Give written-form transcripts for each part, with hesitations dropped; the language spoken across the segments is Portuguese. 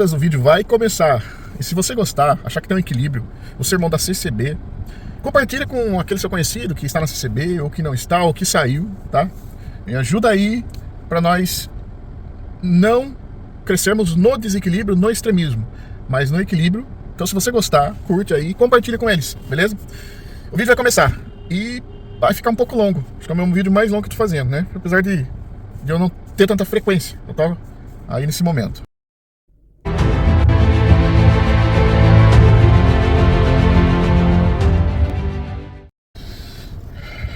O vídeo vai começar. E se você gostar, achar que tem um equilíbrio, o sermão da CCB, compartilha com aquele seu conhecido que está na CCB, ou que não está, ou que saiu, tá? Me ajuda aí para nós não crescermos no desequilíbrio, no extremismo, mas no equilíbrio. Então, se você gostar, curte aí e compartilha com eles, beleza? O vídeo vai começar e vai ficar um pouco longo. Acho que é o meu vídeo mais longo que eu tô fazendo, né? Apesar de eu não ter tanta frequência, eu tô aí nesse momento.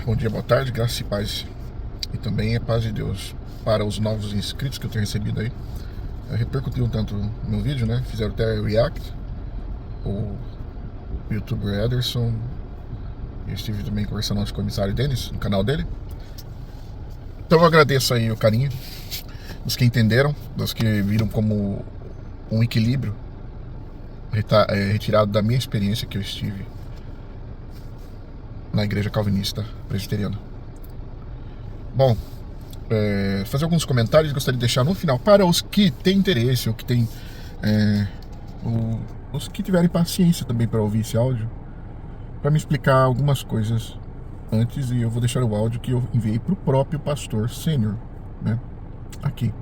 Bom dia, boa tarde, graças e paz. E também a paz de Deus para os novos inscritos que eu tenho recebido aí. Repercutiu tanto no meu vídeo, né? Fizeram até react. O youtuber Ederson. Eu estive também conversando com o comissário Denis, no canal dele. Então eu agradeço aí o carinho dos que entenderam, dos que viram como um equilíbrio retirado da minha experiência que eu estive na igreja calvinista presbiteriana. Bom, fazer alguns comentários, gostaria de deixar no final para os que têm interesse, ou que têm os que tiverem paciência também para ouvir esse áudio, para me explicar algumas coisas antes. E eu vou deixar o áudio que eu enviei para o próprio pastor sênior, né, aqui,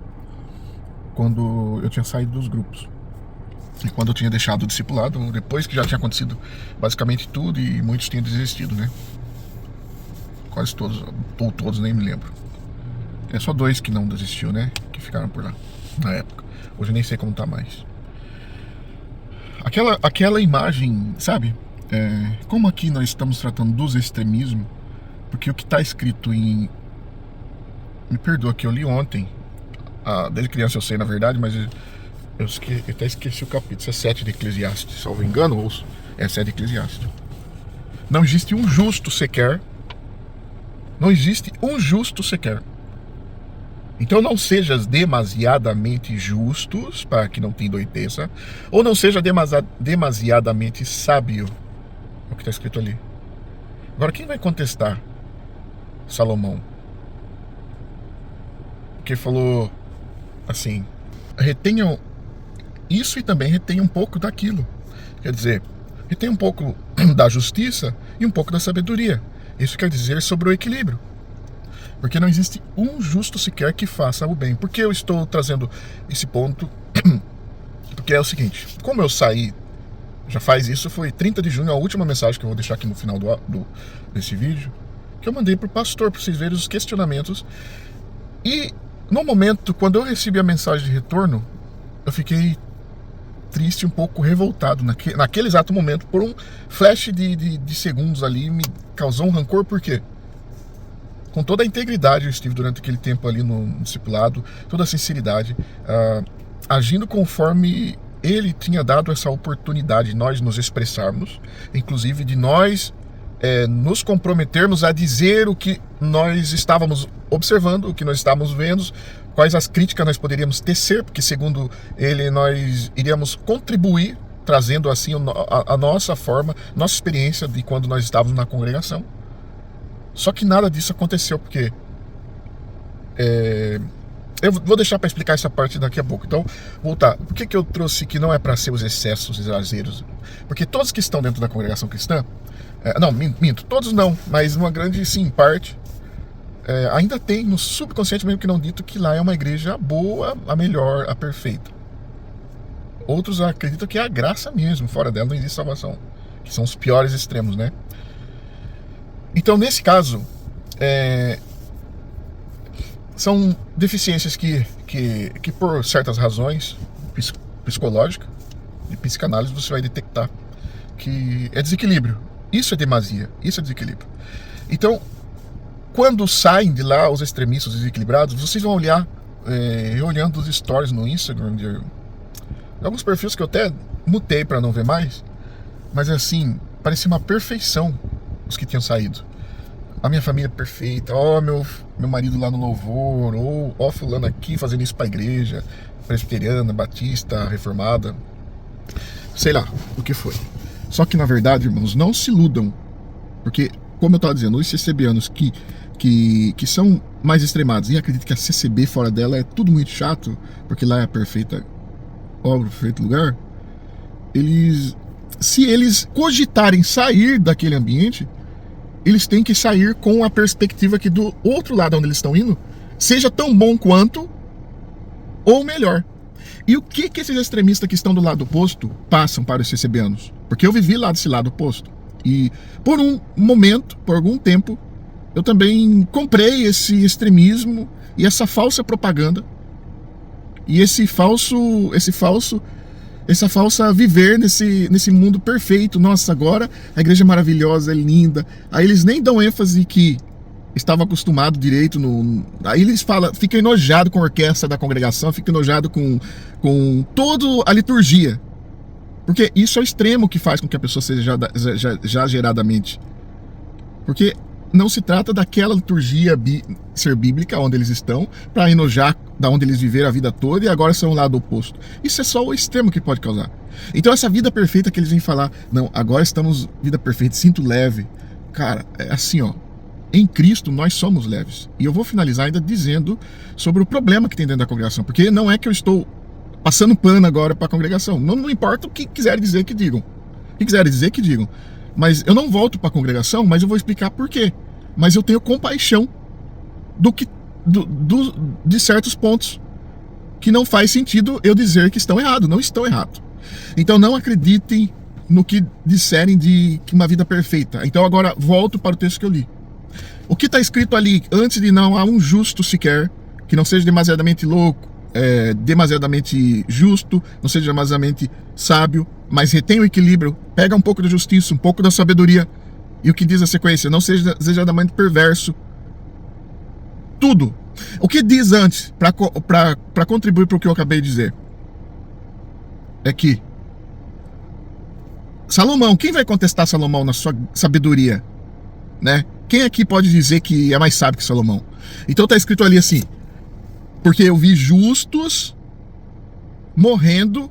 quando eu tinha saído dos grupos e quando eu tinha deixado o discipulado, depois que já tinha acontecido basicamente tudo e muitos tinham desistido, né? Quase todos, ou todos, nem me lembro. É só 2 que não desistiu, né? Que ficaram por lá na época. Hoje eu nem sei como tá mais. Aquela imagem, sabe? Como aqui nós estamos tratando dos extremismos, porque o que está escrito em... Me perdoa que eu li ontem. Desde criança eu sei, na verdade, mas eu até esqueci o capítulo. Isso é 7 de Eclesiastes, salvo engano, ou é 7 de Eclesiastes. Não existe um justo sequer. Não existe um justo sequer. Então não sejas demasiadamente justos, para que não te endoideça, ou não seja demasiadamente sábio, é o que está escrito ali. Agora, quem vai contestar Salomão? Porque falou assim: retenham isso e também retenham um pouco daquilo. Quer dizer, retenham um pouco da justiça e um pouco da sabedoria. Isso quer dizer sobre o equilíbrio. Porque não existe um justo sequer que faça o bem. Por que eu estou trazendo esse ponto? Porque é o seguinte: como eu saí, já faz isso, foi 30 de junho, a última mensagem que eu vou deixar aqui no final desse vídeo, que eu mandei para o pastor, para vocês verem os questionamentos. E no momento, quando eu recebi a mensagem de retorno, eu fiquei triste, um pouco revoltado naquele exato momento. Por um flash de segundos ali, me causou um rancor. Por quê? Com toda a integridade eu estive durante aquele tempo ali no discipulado, toda a sinceridade, agindo conforme ele tinha dado essa oportunidade de nós nos expressarmos, inclusive de nós nos comprometermos a dizer o que nós estávamos observando, o que nós estávamos vendo, quais as críticas nós poderíamos tecer, porque segundo ele nós iríamos contribuir, trazendo assim a nossa forma, nossa experiência de quando nós estávamos na congregação. Só que nada disso aconteceu, porque eu vou deixar para explicar essa parte daqui a pouco. Então, voltar. Por que eu trouxe que não é para ser os excessos, os exageros? Porque todos que estão dentro da congregação cristã, não, minto, todos não, mas uma grande, sim, parte, ainda tem no subconsciente, mesmo que não dito, que lá é uma igreja boa, a melhor, a perfeita. Outros acreditam que é a graça mesmo, fora dela não existe salvação, que são os piores extremos, né? Então, nesse caso, são deficiências que por certas razões psicológicas e psicanálise você vai detectar que é desequilíbrio. Isso é demasia, isso é desequilíbrio. Então, quando saem de lá os extremistas desequilibrados, vocês vão olhar, olhando os stories no Instagram de alguns perfis que eu até mutei para não ver mais, mas assim, parecia uma perfeição os que tinham saído. A minha família perfeita, meu marido lá no louvor, ou fulano aqui fazendo isso pra igreja presbiteriana, batista, reformada, sei lá o que foi. Só que na verdade, irmãos, não se iludam, porque, como eu estava dizendo, os CCBanos que são mais extremados e acreditam que a CCB fora dela é tudo muito chato, porque lá é a perfeita obra no perfeito lugar, se eles cogitarem sair daquele ambiente, eles têm que sair com a perspectiva que do outro lado onde eles estão indo seja tão bom quanto ou melhor. E o que esses extremistas que estão do lado oposto passam para os CCBanos? Porque eu vivi lá desse lado oposto. E por um momento, por algum tempo, eu também comprei esse extremismo e essa falsa propaganda e essa falsa viver nesse mundo perfeito. Nossa, agora a igreja é maravilhosa, é linda. Aí eles nem dão ênfase que estava acostumado direito aí eles falam, fica enojado com a orquestra da congregação, fica enojado com toda a liturgia. Porque isso é o extremo que faz com que a pessoa seja já geradamente. Porque não se trata daquela liturgia ser bíblica onde eles estão, para enojar da onde eles viveram a vida toda e agora são o lado oposto. Isso é só o extremo que pode causar. Então essa vida perfeita que eles vêm falar, não, agora estamos vida perfeita, sinto leve. Cara, é assim, ó. Em Cristo nós somos leves. E eu vou finalizar ainda dizendo sobre o problema que tem dentro da congregação. Porque não é que eu estou passando pano agora para a congregação. Não importa o que quiserem dizer que digam. O que quiserem dizer que digam. Mas eu não volto para a congregação, mas eu vou explicar por quê. Mas eu tenho compaixão de certos pontos que não faz sentido eu dizer que estão errados. Não estão errados. Então não acreditem no que disserem de uma vida perfeita. Então agora volto para o texto que eu li. O que está escrito ali, antes de não há um justo sequer, que não seja demasiadamente louco, demasiadamente justo, não seja demasiadamente sábio, mas retém o equilíbrio, pega um pouco da justiça, um pouco da sabedoria, e o que diz a sequência, não seja exageradamente perverso. Tudo. O que diz antes, para contribuir para o que eu acabei de dizer, é que Salomão, quem vai contestar Salomão na sua sabedoria? Né? Quem aqui pode dizer que é mais sábio que Salomão? Então está escrito ali assim, porque eu vi justos morrendo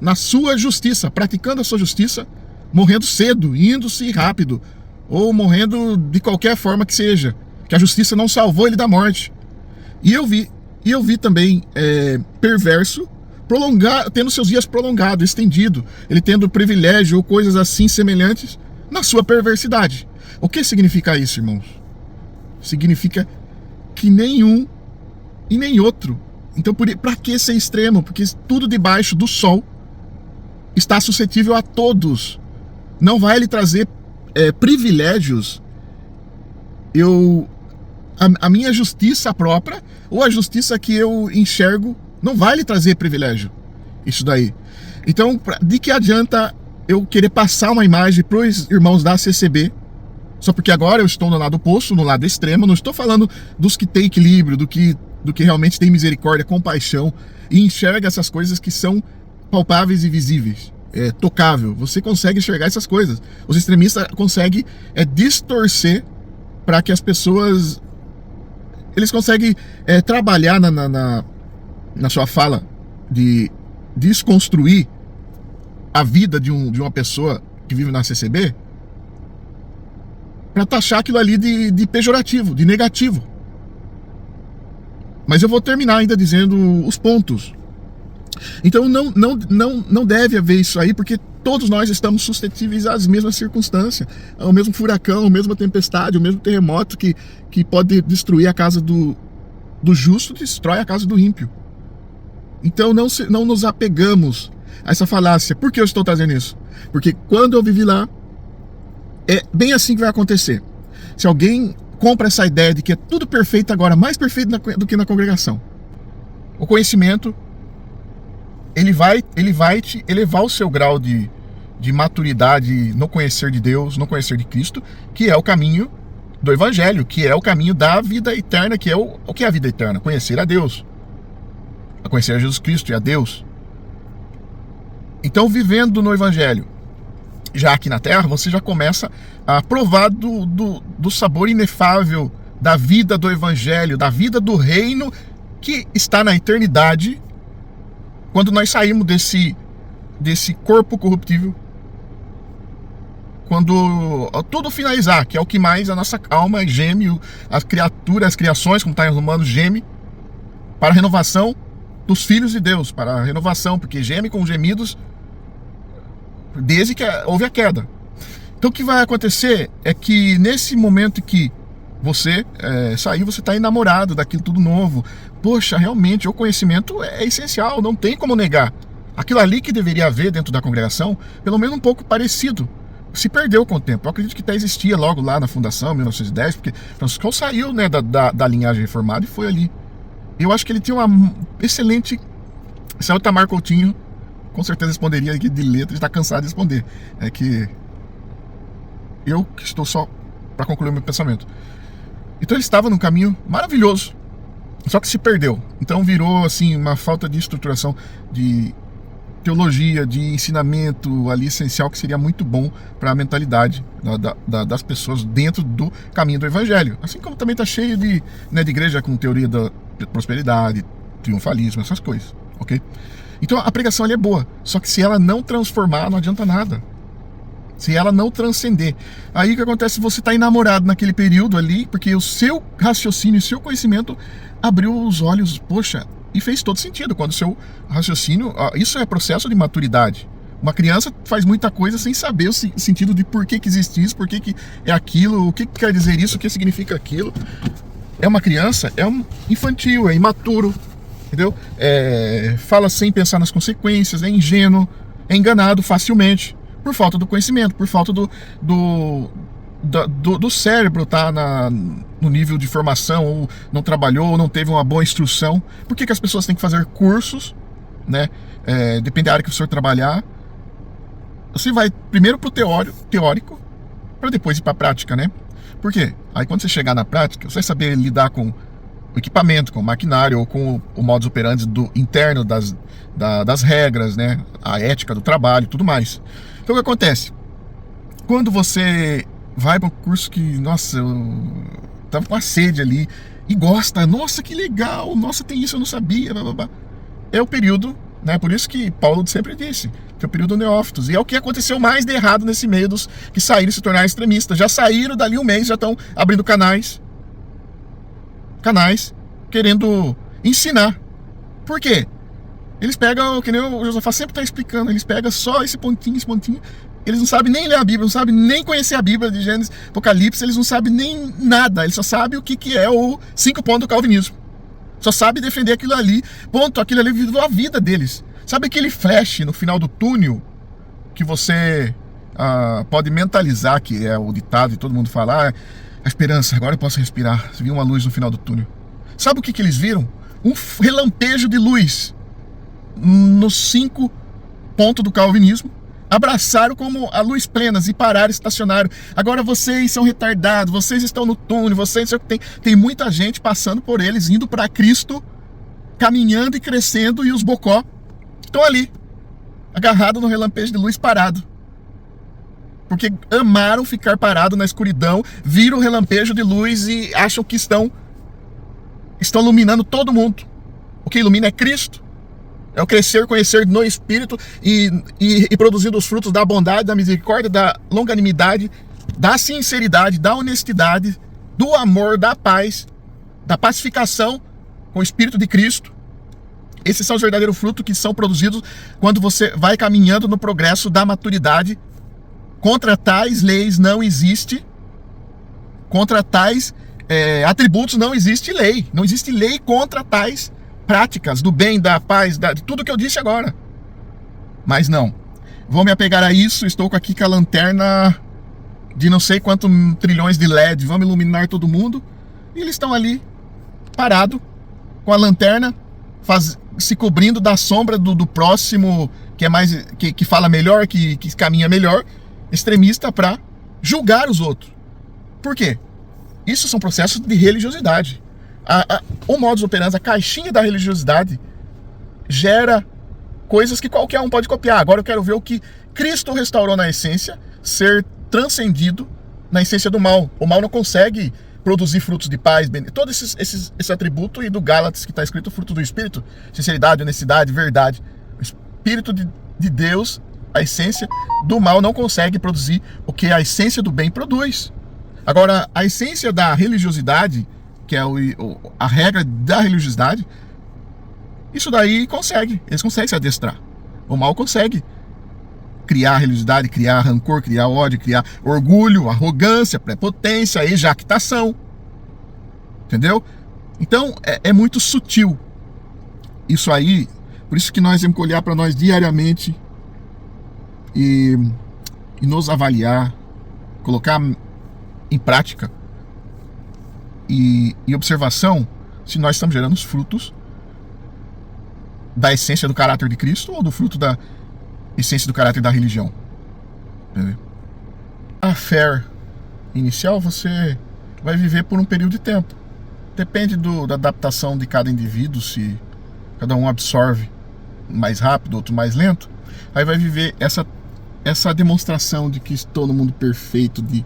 na sua justiça, praticando a sua justiça, morrendo cedo, indo-se rápido, ou morrendo de qualquer forma que seja, que a justiça não salvou ele da morte. E eu vi também perverso, tendo seus dias prolongados, estendido, ele tendo privilégio ou coisas assim semelhantes na sua perversidade. O que significa isso, irmãos? Significa que nenhum e nem outro. Então, para que ser extremo? Porque tudo debaixo do sol está suscetível a todos. Não vai lhe trazer privilégios. A minha justiça própria, ou a justiça que eu enxergo, não vai lhe trazer privilégio. Isso daí. Então, de que adianta eu querer passar uma imagem para os irmãos da CCB, só porque agora eu estou no lado oposto, no lado extremo, não estou falando dos que têm equilíbrio, do que realmente tem misericórdia, compaixão, e enxerga essas coisas que são palpáveis e visíveis, tocável. Você consegue enxergar essas coisas. Os extremistas conseguem distorcer para que as pessoas... Eles conseguem trabalhar na sua fala de desconstruir a vida de uma pessoa que vive na CCB, para taxar aquilo ali de pejorativo, de negativo. Mas eu vou terminar ainda dizendo os pontos. Então não deve haver isso aí, porque todos nós estamos suscetíveis às mesmas circunstâncias, ao mesmo furacão, à mesma tempestade, ao mesmo terremoto que pode destruir a casa do justo, destrói a casa do ímpio. Então não nos apegamos a essa falácia. Por que eu estou trazendo isso? Porque quando eu vivi lá, é bem assim que vai acontecer. Se alguém compra essa ideia de que é tudo perfeito agora, mais perfeito do que na congregação, o conhecimento, ele vai te elevar o seu grau de maturidade no conhecer de Deus, no conhecer de Cristo, que é o caminho do Evangelho, que é o caminho da vida eterna, que é o que é a vida eterna? Conhecer a Deus, a conhecer a Jesus Cristo e a Deus. Então, vivendo no Evangelho, já aqui na Terra, você já começa a provar do sabor inefável da vida do Evangelho, da vida do reino que está na eternidade, quando nós saímos desse corpo corruptível, quando tudo finalizar, que é o que mais a nossa alma geme, as criaturas, as criações, como está em Romanos, geme para a renovação dos filhos de Deus, para a renovação, porque geme com gemidos desde que houve a queda. Então o que vai acontecer é que nesse momento que você saiu, você está enamorado daquilo tudo novo. Poxa, realmente o conhecimento é essencial, não tem como negar. Aquilo ali que deveria haver dentro da congregação, pelo menos um pouco parecido, se perdeu com o tempo. Eu acredito que até existia logo lá na fundação, em 1910, porque Francisco saiu, né, da linhagem reformada e foi ali. Eu acho que ele tinha uma excelente... Se é o Itamar Coutinho, com certeza responderia aqui de letra, está cansado de responder. É que eu que estou só para concluir o meu pensamento. Então ele estava num caminho maravilhoso, só que se perdeu. Então virou assim uma falta de estruturação, de teologia, de ensinamento ali essencial, que seria muito bom para a mentalidade das pessoas dentro do caminho do evangelho. Assim como também está cheio de igreja com teoria da prosperidade, triunfalismo, essas coisas, ok? Então a pregação ali é boa, só que se ela não transformar, não adianta nada. Se ela não transcender. Aí o que acontece? Você está enamorado naquele período ali, porque o seu raciocínio, o seu conhecimento abriu os olhos, poxa, e fez todo sentido. Quando o seu raciocínio, isso é processo de maturidade. Uma criança faz muita coisa sem saber o sentido de por que existe isso, por que é aquilo, o que quer dizer isso, o que significa aquilo. É uma criança, é um infantil, é imaturo, entendeu? Fala sem pensar nas consequências, é ingênuo, é enganado facilmente. Por falta do conhecimento, por falta do cérebro tá no nível de formação, ou não trabalhou, ou não teve uma boa instrução. Por que as pessoas têm que fazer cursos, né? Depende da área que o senhor trabalhar. Você vai primeiro para o teórico, para depois ir para a prática, né? Por quê? Aí quando você chegar na prática, você vai saber lidar com o equipamento, com o maquinário, ou com o modus operandi interno das regras, né? A ética do trabalho e tudo mais. Então o que acontece? Quando você vai para um curso que, nossa, eu tava com a sede ali e gosta, nossa, que legal, nossa, tem isso, eu não sabia, blá, blá, blá. É o período, né? Por isso que Paulo sempre disse, que é o período neófitos. E é o que aconteceu mais de errado nesse meio dos que saíram e se tornaram extremistas. Já saíram dali um mês, já estão abrindo canais querendo ensinar. Por quê? Eles pegam, que nem o Josafá sempre está explicando, eles pegam só esse pontinho, eles não sabem nem ler a Bíblia, não sabem nem conhecer a Bíblia de Gênesis, Apocalipse, eles não sabem nem nada, eles só sabem o que é o 5 pontos do calvinismo. Só sabem defender aquilo ali, ponto, aquilo ali viveu a vida deles. Sabe aquele flash no final do túnel, que você pode mentalizar, que é o ditado e todo mundo fala, a esperança, agora eu posso respirar, viu uma luz no final do túnel. Sabe o que eles viram? Um relampejo de luz nos 5 pontos do calvinismo, abraçaram como a luz plena e pararam, estacionaram. Agora vocês são retardados, vocês estão no túnel, vocês tem muita gente passando por eles, indo para Cristo, caminhando e crescendo, e os bocó estão ali, agarrados no relampejo de luz, parado. Porque amaram ficar parado na escuridão, viram o relampejo de luz e acham que estão iluminando todo mundo. O que ilumina é Cristo. É o crescer, conhecer no Espírito e produzindo os frutos da bondade, da misericórdia, da longanimidade, da sinceridade, da honestidade, do amor, da paz, da pacificação com o Espírito de Cristo. Esses são os verdadeiros frutos que são produzidos quando você vai caminhando no progresso da maturidade. Contra tais leis não existe, contra tais atributos não existe lei. Não existe lei contra tais práticas do bem, da paz, de tudo que eu disse agora. Mas não, vou me apegar a isso. Estou aqui com a lanterna de não sei quantos trilhões de LED, vamos iluminar todo mundo, e eles estão ali parado com a lanterna, se cobrindo da sombra do próximo, que é mais que fala melhor, que caminha melhor, extremista, para julgar os outros. Por quê? Isso são processos de religiosidade. O modus operandi, a caixinha da religiosidade, gera coisas que qualquer um pode copiar. Agora eu quero ver o que Cristo restaurou na essência, ser transcendido na essência do mal. O mal não consegue produzir frutos de paz, todo esse atributo, e do Gálatas que está escrito fruto do Espírito, sinceridade, honestidade, verdade. O Espírito de Deus, a essência do mal, não consegue produzir o que a essência do bem produz. Agora, a essência da religiosidade, que é a regra da religiosidade, Isso daí eles conseguem se adestrar. O mal consegue criar religiosidade, criar rancor, criar ódio, criar orgulho, arrogância, prepotência, ejactação. Entendeu? Então é muito sutil isso aí. Por isso que nós temos que olhar para nós diariamente e nos avaliar, colocar em prática e observação se nós estamos gerando os frutos da essência do caráter de Cristo ou do fruto da essência do caráter da religião. Entendeu? A fé inicial você vai viver por um período de tempo. Depende da adaptação de cada indivíduo, se cada um absorve mais rápido, outro mais lento. Aí vai viver essa demonstração de que estou no mundo perfeito, de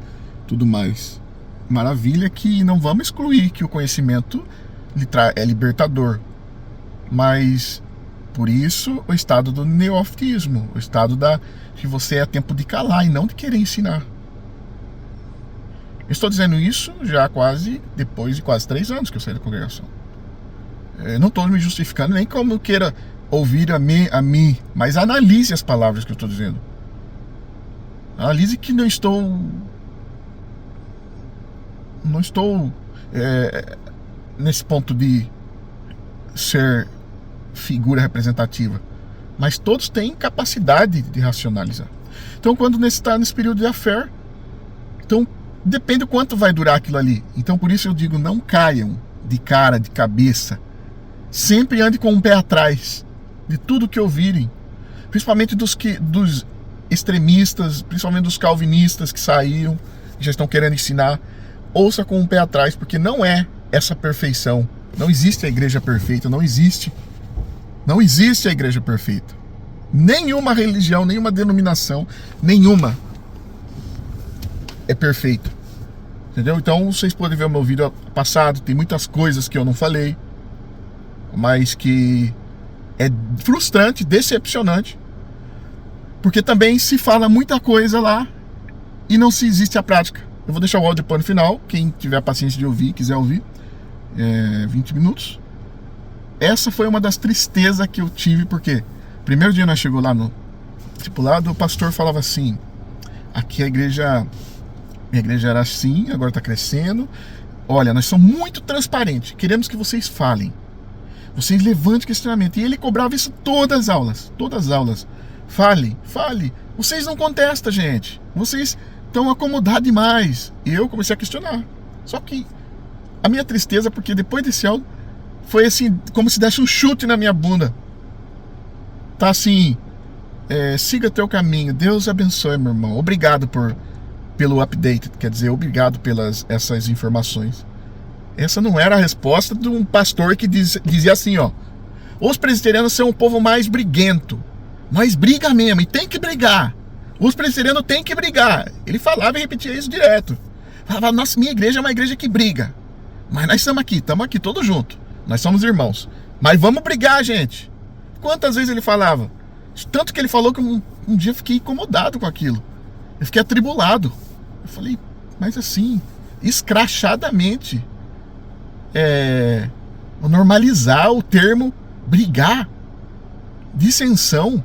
tudo mais. Maravilha, que não vamos excluir que o conhecimento é libertador. Mas por isso o estado do neofismo, o estado que você é tempo de calar e não de querer ensinar. Eu estou dizendo isso já depois de quase 3 anos que eu saí da congregação. Eu não estou me justificando nem como eu queira ouvir a mim, mas analise as palavras que eu estou dizendo. Analise que não estou nesse ponto de ser figura representativa, mas todos têm capacidade de racionalizar. Então, quando está nesse período de affair, então depende do quanto vai durar aquilo ali. Então, por isso eu digo, não caiam de cara, de cabeça. Sempre ande com um pé atrás de tudo que ouvirem, principalmente dos extremistas, principalmente dos calvinistas que saíram, que já estão querendo ensinar. Ouça com um pé atrás, porque não é essa perfeição. Não existe a igreja perfeita, não existe a igreja perfeita. Nenhuma religião, nenhuma denominação, nenhuma é perfeita. Entendeu? Então vocês podem ver o meu vídeo passado, tem muitas coisas que eu não falei, mas que é frustrante, decepcionante, porque também se fala muita coisa lá e não se existe a prática. Eu vou deixar o áudio no final, quem tiver a paciência de ouvir, quiser ouvir, 20 minutos. Essa foi uma das tristezas que eu tive, porque primeiro dia nós chegou lá no discipulado, o pastor falava assim: aqui minha igreja era assim, agora está crescendo. Olha, nós somos muito transparentes, queremos que vocês falem, vocês levantem questionamento. E ele cobrava isso todas as aulas. Fale. Vocês não contestam, gente. Vocês estão acomodados demais. E eu comecei a questionar. Só que a minha tristeza, porque depois desse áudio, foi assim, como se desse um chute na minha bunda. Tá assim, siga teu caminho. Deus abençoe, meu irmão. Obrigado pelo update. Quer dizer, obrigado pelas essas informações. Essa não era a resposta de um pastor que dizia assim, ó: os presbiterianos são um povo mais briguento. Mas briga mesmo, e tem que brigar. Os presbiterianos têm que brigar. Ele falava e repetia isso direto. Falava: nossa, minha igreja é uma igreja que briga. Mas nós estamos aqui todos juntos. Nós somos irmãos. Mas vamos brigar, gente. Quantas vezes ele falava? Tanto que ele falou que um dia eu fiquei incomodado com aquilo. Eu fiquei atribulado. Eu falei, mas assim, escrachadamente, normalizar o termo brigar, dissensão.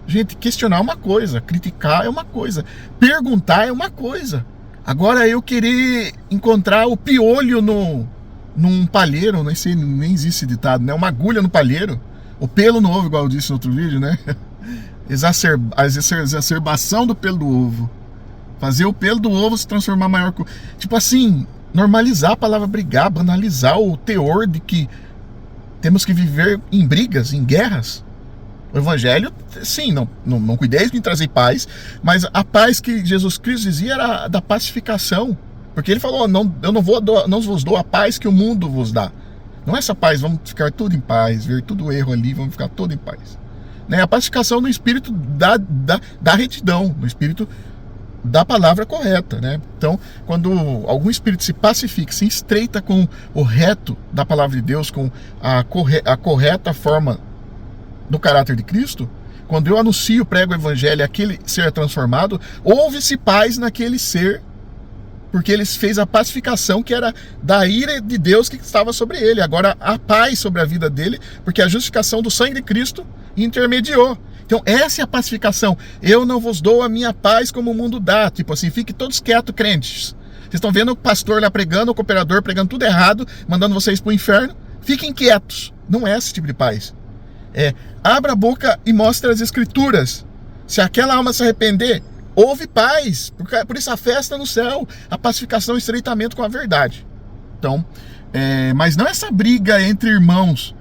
Gente, questionar é uma coisa, criticar é uma coisa, perguntar é uma coisa. Agora eu querer encontrar o piolho num palheiro, nem sei, nem existe esse ditado, né? Uma agulha no palheiro, o pelo no ovo, igual eu disse no outro vídeo, né? A exacerbação do pelo do ovo. Fazer o pelo do ovo se transformar maior. Tipo assim, normalizar a palavra brigar, banalizar o teor de que temos que viver em brigas, em guerras. O evangelho, sim, não cuidei de trazer paz, mas a paz que Jesus Cristo dizia era da pacificação. Porque ele falou: eu não vos dou a paz que o mundo vos dá. Não é essa paz, vamos ficar tudo em paz, ver tudo erro ali, vamos ficar tudo em paz. Né? A pacificação no espírito da retidão, no espírito da palavra correta, né? Então, quando algum espírito se pacifica, se estreita com o reto da palavra de Deus, com a correta forma do caráter de Cristo, quando eu anuncio, prego o evangelho, aquele ser é transformado, houve-se paz naquele ser porque ele fez a pacificação que era da ira de Deus que estava sobre ele. Agora a paz sobre a vida dele, porque a justificação do sangue de Cristo intermediou. Então essa é a pacificação. Eu não vos dou a minha paz como o mundo dá. Tipo assim, fiquem todos quietos, crentes. Vocês estão vendo o pastor lá pregando, o cooperador pregando tudo errado, mandando vocês para o inferno. Fiquem quietos. Não é esse tipo de paz. Abra a boca e mostre as escrituras. Se aquela alma se arrepender, houve paz. Por isso a festa no céu, a pacificação e estreitamento com a verdade. Então, mas não essa briga entre irmãos.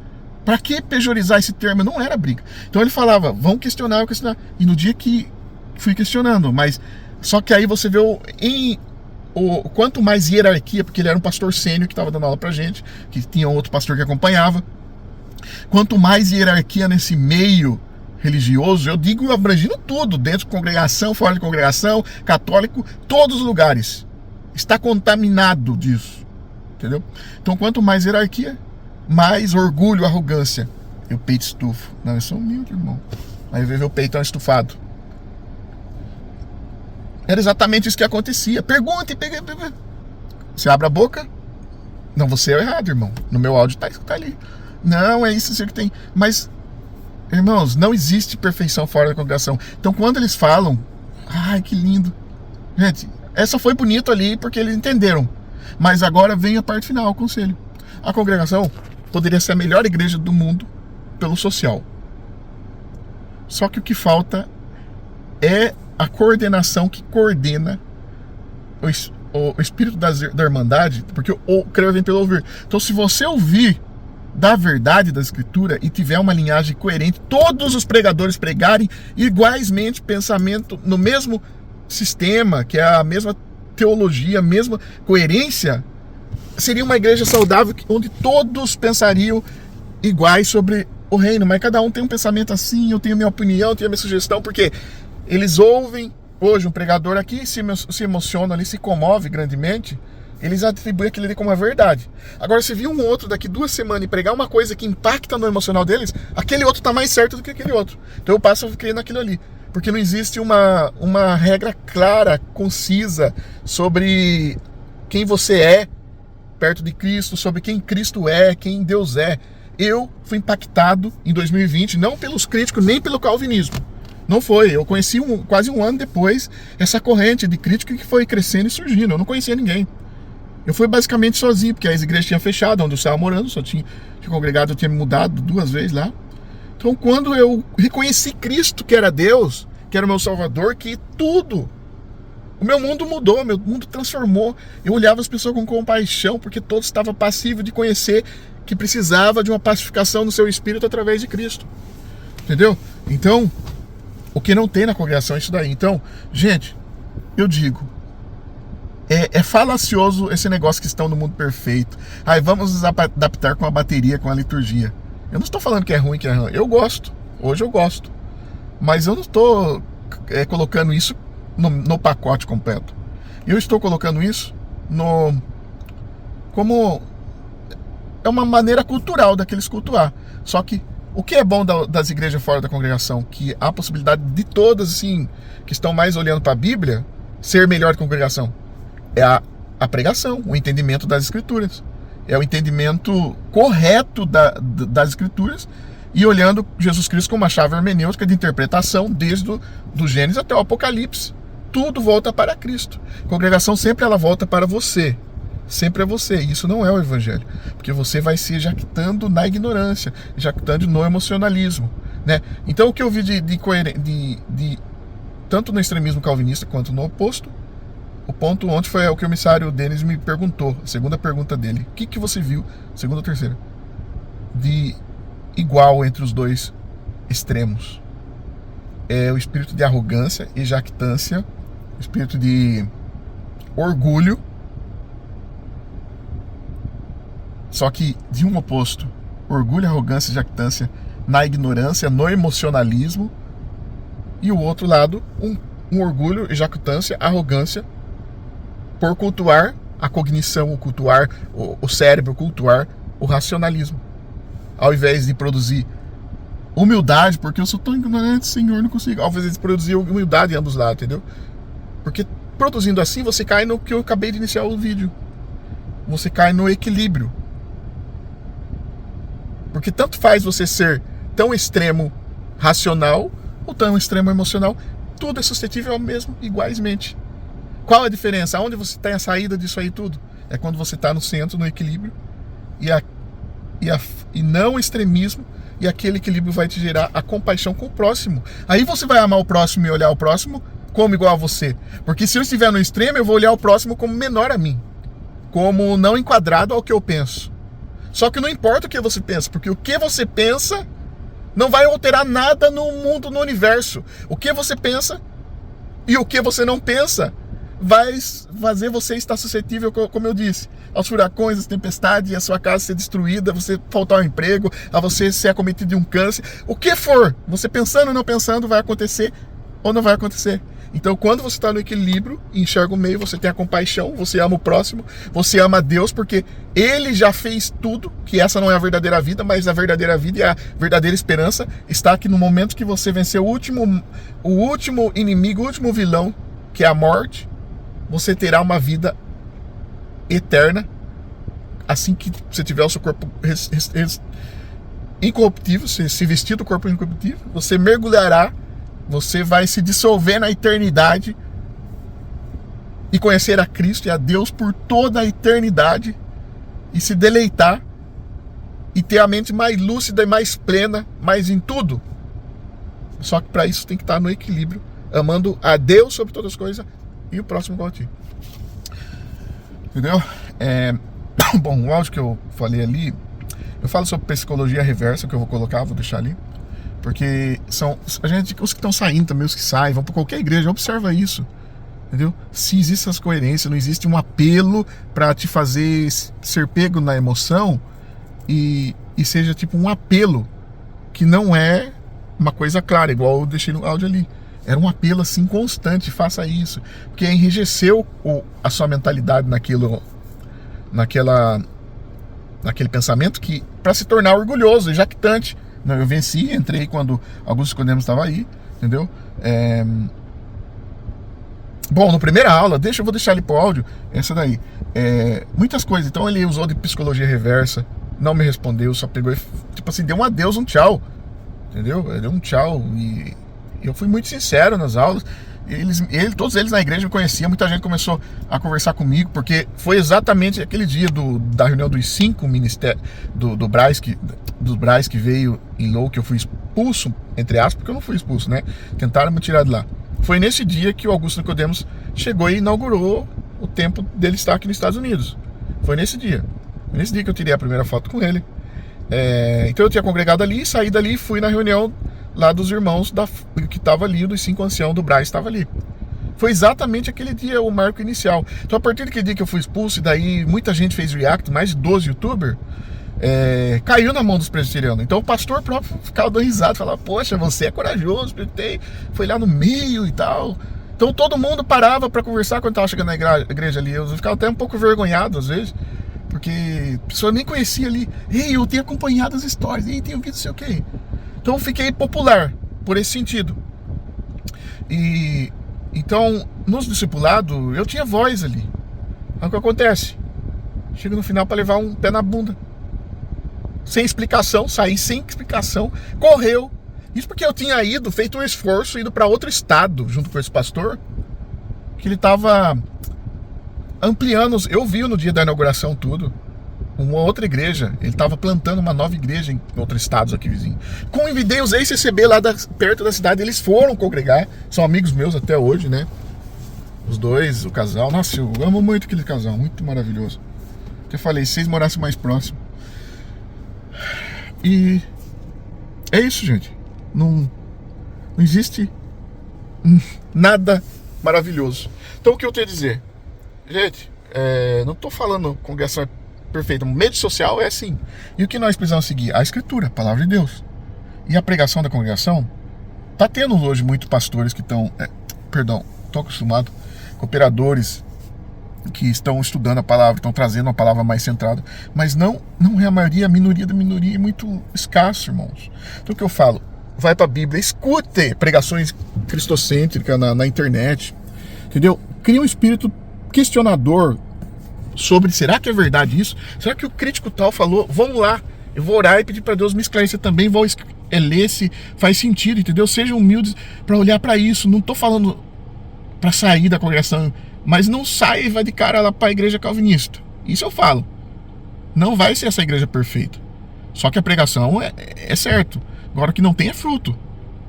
Para que pejorizar esse termo? Não era briga. Então ele falava, vão questionar, questionar. E no dia que fui questionando, mas só que aí você vê quanto mais hierarquia, porque ele era um pastor sênior que estava dando aula pra gente, que tinha outro pastor que acompanhava. Quanto mais hierarquia nesse meio religioso, eu digo abrangindo tudo, dentro de congregação, fora de congregação, católico, todos os lugares. Está contaminado disso. Entendeu? Então quanto mais hierarquia, mais orgulho, arrogância. E o peito estufa. Não, eu sou humilde, irmão. Aí veio ver o peitão estufado. Era exatamente isso que acontecia. Pergunte, você abre a boca. Não, você é errado, irmão. No meu áudio tá ali. Não, é isso que tem. Mas, irmãos, não existe perfeição fora da congregação. Então quando eles falam, ai, que lindo. Gente, essa foi bonito ali porque eles entenderam. Mas agora vem a parte final, o conselho. A congregação poderia ser a melhor igreja do mundo pelo social. Só que o que falta é a coordenação que coordena o espírito da irmandade, porque o crer vem pelo ouvir. Então se você ouvir da verdade da escritura e tiver uma linhagem coerente, todos os pregadores pregarem igualmente pensamento no mesmo sistema, que é a mesma teologia, a mesma coerência, seria uma igreja saudável onde todos pensariam iguais sobre o reino, mas cada um tem um pensamento assim, eu tenho minha opinião, eu tenho minha sugestão, porque eles ouvem, hoje um pregador aqui se emociona ali, se comove grandemente, eles atribuem aquilo ali como uma verdade. Agora, se vir um outro daqui 2 semanas e pregar uma coisa que impacta no emocional deles, aquele outro está mais certo do que aquele outro. Então eu passo a crer naquilo ali. Porque não existe uma regra clara, concisa, sobre quem você é perto de Cristo, sobre quem Cristo é, quem Deus é. Eu fui impactado em 2020, não pelos críticos, nem pelo calvinismo. Não foi. Eu conheci quase um ano depois essa corrente de crítica que foi crescendo e surgindo. Eu não conhecia ninguém. Eu fui basicamente sozinho, porque as igrejas tinham fechado, onde eu estava morando, só tinha congregado, eu tinha me mudado 2 vezes lá. Então quando eu reconheci Cristo, que era Deus, que era o meu Salvador, que tudo, o meu mundo mudou, meu mundo transformou. Eu olhava as pessoas com compaixão, porque todos estavam passivos de conhecer que precisava de uma pacificação no seu espírito através de Cristo. Entendeu? Então, o que não tem na congregação é isso daí. Então, gente, eu digo, é falacioso esse negócio que estão no mundo perfeito. Aí vamos nos adaptar com a bateria, com a liturgia. Eu não estou falando que é ruim, que é ruim. Eu gosto. Hoje eu gosto. Mas eu não estou colocando isso no pacote completo. Eu estou colocando isso como é uma maneira cultural daqueles cultuar. Só que o que é bom das igrejas fora da congregação? Que há a possibilidade de todas, assim, que estão mais olhando para a Bíblia, ser melhor que a congregação. É a pregação, o entendimento das escrituras. É o entendimento correto das escrituras e olhando Jesus Cristo como uma chave hermenêutica de interpretação desde do Gênesis até o Apocalipse. Tudo volta para Cristo. A congregação sempre ela volta para você. Sempre é você. Isso não é o evangelho. Porque você vai se jactando na ignorância, jactando no emocionalismo, né? Então o que eu vi de tanto no extremismo calvinista quanto no oposto, o ponto ontem foi o que o emissário Denis me perguntou, a segunda pergunta dele. O que você viu, segunda ou terceira, de igual entre os dois extremos? É o espírito de arrogância e jactância, o espírito de orgulho, só que de um oposto, orgulho, arrogância e jactância na ignorância, no emocionalismo, e o outro lado, um orgulho e jactância, arrogância, por cultuar a cognição, cultuar o cérebro, cultuar o racionalismo, ao invés de produzir humildade, porque eu sou tão ignorante, Senhor, não consigo, ao invés de produzir humildade em ambos lados, entendeu? Porque produzindo assim, você cai no que eu acabei de iniciar o vídeo. Você cai no equilíbrio. Porque tanto faz você ser tão extremo racional ou tão extremo emocional, tudo é suscetível ao mesmo, igualmente. Qual a diferença? Aonde você tem a saída disso aí tudo? É quando você está no centro, no equilíbrio, e não o extremismo, e aquele equilíbrio vai te gerar a compaixão com o próximo. Aí você vai amar o próximo e olhar o próximo como igual a você. Porque se eu estiver no extremo, eu vou olhar o próximo como menor a mim, como não enquadrado ao que eu penso. Só que não importa o que você pensa, porque o que você pensa não vai alterar nada no mundo, no universo. O que você pensa e o que você não pensa vai fazer você estar suscetível, como eu disse, aos furacões, às tempestades, a sua casa ser destruída, você faltar um emprego, a você ser acometido de um câncer. O que for, você pensando ou não pensando, vai acontecer ou não vai acontecer. Então, quando você está no equilíbrio, enxerga o meio, você tem a compaixão, você ama o próximo, você ama a Deus, porque Ele já fez tudo, que essa não é a verdadeira vida, mas a verdadeira vida e a verdadeira esperança está aqui no momento que você venceu o último inimigo, o último vilão, que é a morte. Você terá uma vida eterna, assim que você tiver o seu corpo incorruptível, se vestir do corpo incorruptível, você mergulhará, você vai se dissolver na eternidade e conhecer a Cristo e a Deus por toda a eternidade e se deleitar e ter a mente mais lúcida e mais plena, mais em tudo. Só que para isso tem que estar no equilíbrio, amando a Deus sobre todas as coisas e o próximo igual a ti. Entendeu? Bom, o áudio que eu falei ali, eu falo sobre psicologia reversa, que eu vou colocar, vou deixar ali. Porque são os que estão saindo também, os que saem, vão para qualquer igreja, observa isso. Entendeu? Se existe essa coerência, não existe um apelo para te fazer ser pego na emoção e seja tipo um apelo que não é uma coisa clara, igual eu deixei no áudio ali. Era um apelo assim constante, faça isso. Porque enrijeceu a sua mentalidade naquele pensamento que para se tornar orgulhoso e jactante. Eu venci, entrei quando Augusto Nicodemos estava aí, entendeu? Bom, na primeira aula, eu vou deixar ali pro áudio, essa daí. Muitas coisas, então ele usou de psicologia reversa, não me respondeu, só pegou e, tipo assim, deu um adeus, um tchau, entendeu? Ele deu um tchau e eu fui muito sincero nas aulas. Todos eles na igreja me conheciam, muita gente começou a conversar comigo, porque foi exatamente aquele dia da reunião dos 5 ministérios do Braz que veio em Low, que eu fui expulso, entre aspas, porque eu não fui expulso, né? Tentaram me tirar de lá. Foi nesse dia que o Augusto Nicodemos chegou e inaugurou o tempo dele estar aqui nos Estados Unidos. Foi nesse dia. Foi nesse dia que eu tirei a primeira foto com ele. Então eu tinha congregado ali, saí dali e fui na reunião lá dos irmãos que estava ali, dos 5 anciãos do Braz estava ali. Foi exatamente aquele dia o marco inicial. Então a partir daquele dia que eu fui expulso, e daí muita gente fez react, mais de 12 youtubers, caiu na mão dos presbiterianos. Então o pastor próprio ficava dando risada, falava, poxa, você é corajoso, foi lá no meio e tal. Então todo mundo parava para conversar quando estava chegando na igreja ali. Eu ficava até um pouco vergonhado às vezes, porque a pessoa nem conhecia ali. Ei, eu tenho acompanhado as histórias, ei, tenho ouvido sei o quê. Então eu fiquei popular por esse sentido. E então, nos discipulados, eu tinha voz ali. Olha o que acontece. Chega no final para levar um pé na bunda. Sem explicação, saí sem explicação, correu. Isso porque eu tinha feito um esforço, ido para outro estado, junto com esse pastor, que ele estava ampliando. Eu vi no dia da inauguração tudo. Uma outra igreja, ele estava plantando uma nova igreja em outros estados aqui vizinho. Convidei os ex-CCB lá perto da cidade, eles foram congregar, são amigos meus até hoje, né? Os dois, o casal, nossa, eu amo muito aquele casal, muito maravilhoso. Eu falei, se vocês morassem mais próximo. E é isso, gente. Não existe nada maravilhoso. Então o que eu tenho a dizer? Gente, não estou falando congregação é perfeita. Mídia social é assim. E o que nós precisamos seguir? A Escritura, a Palavra de Deus. E a pregação da congregação. Tá tendo hoje muitos pastores que estão... estou acostumado. Cooperadores que estão estudando a palavra, estão trazendo uma palavra mais centrada. Mas não é a maioria, a minoria da minoria é muito escasso, irmãos. Então o que eu falo? Vai para a Bíblia, escute pregações cristocêntricas na internet. Entendeu? cria um espírito questionador sobre, será que é verdade isso? Será que o crítico tal falou? Vamos lá, eu vou orar e pedir para Deus me esclarecer também, vou ler se faz sentido, entendeu? Sejam humildes para olhar para isso. Não tô falando para sair da congregação, mas não sai e vai de cara lá para a igreja calvinista. Isso eu falo. Não vai ser essa igreja perfeita. Só que a pregação é certo. Agora, o que não tem é fruto,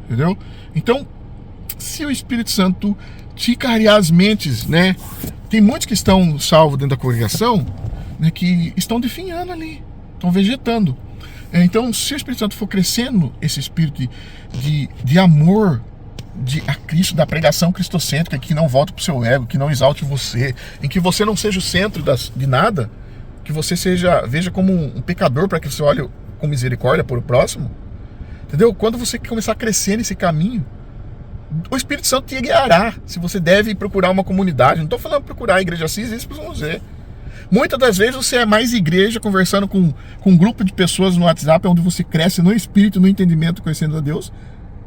entendeu? Então, se o Espírito Santo te clarear as mentes, né? Tem muitos que estão salvos dentro da congregação, né, que estão definhando ali, estão vegetando. Então, se o Espírito Santo for crescendo, esse espírito de amor a Cristo, da pregação cristocêntrica, que não volta para o seu ego, que não exalte você, em que você não seja o centro de nada, que você veja como um pecador, para que você olhe com misericórdia por o próximo, entendeu? Quando você começar a crescer nesse caminho, o Espírito Santo te guiará se você deve procurar uma comunidade. Não estou falando procurar a igreja Assis, isso para você. Muitas das vezes você é mais igreja conversando com um grupo de pessoas no WhatsApp, onde você cresce no espírito, no entendimento, conhecendo a Deus,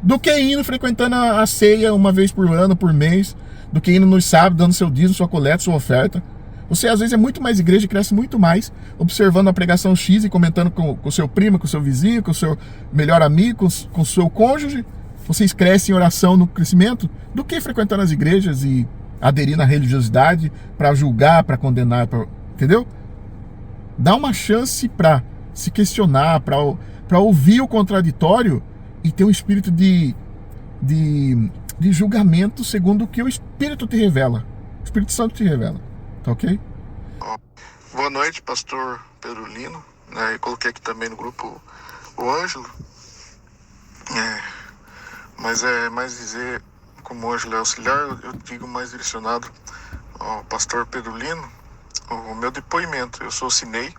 do que indo frequentando a ceia uma vez por ano, por mês, do que indo nos sábados, dando seu dízimo, sua coleta, sua oferta. Você às vezes é muito mais igreja, cresce muito mais observando a pregação X e comentando com o seu primo, com o seu vizinho, com o seu melhor amigo, com o seu cônjuge. Vocês crescem em oração no crescimento, do que frequentando as igrejas e aderindo à religiosidade para julgar, para condenar, entendeu? Dá uma chance para se questionar, para ouvir o contraditório e ter um espírito de julgamento segundo o que o Espírito te revela. O Espírito Santo te revela. Tá ok? Boa noite, pastor Pedro Lino. Eu coloquei aqui também no grupo o Ângelo. Mas é mais dizer, como o Ângelo é auxiliar, eu digo mais direcionado ao pastor Pedro Lino, o meu depoimento. Eu sou o Cinei.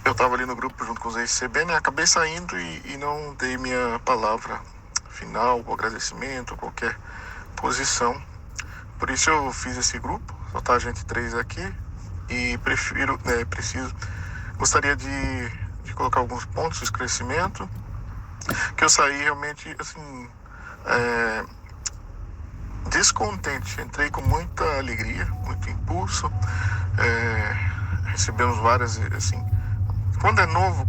Eu estava ali no grupo junto com os ex-CB, né? Acabei saindo e não dei minha palavra final, ou agradecimento, ou qualquer posição. Por isso eu fiz esse grupo, só tá a gente 3 aqui, e gostaria de colocar alguns pontos de esclarecimento, que eu saí realmente, assim, descontente. Entrei com muita alegria, muito impulso, recebemos várias, assim, quando é novo,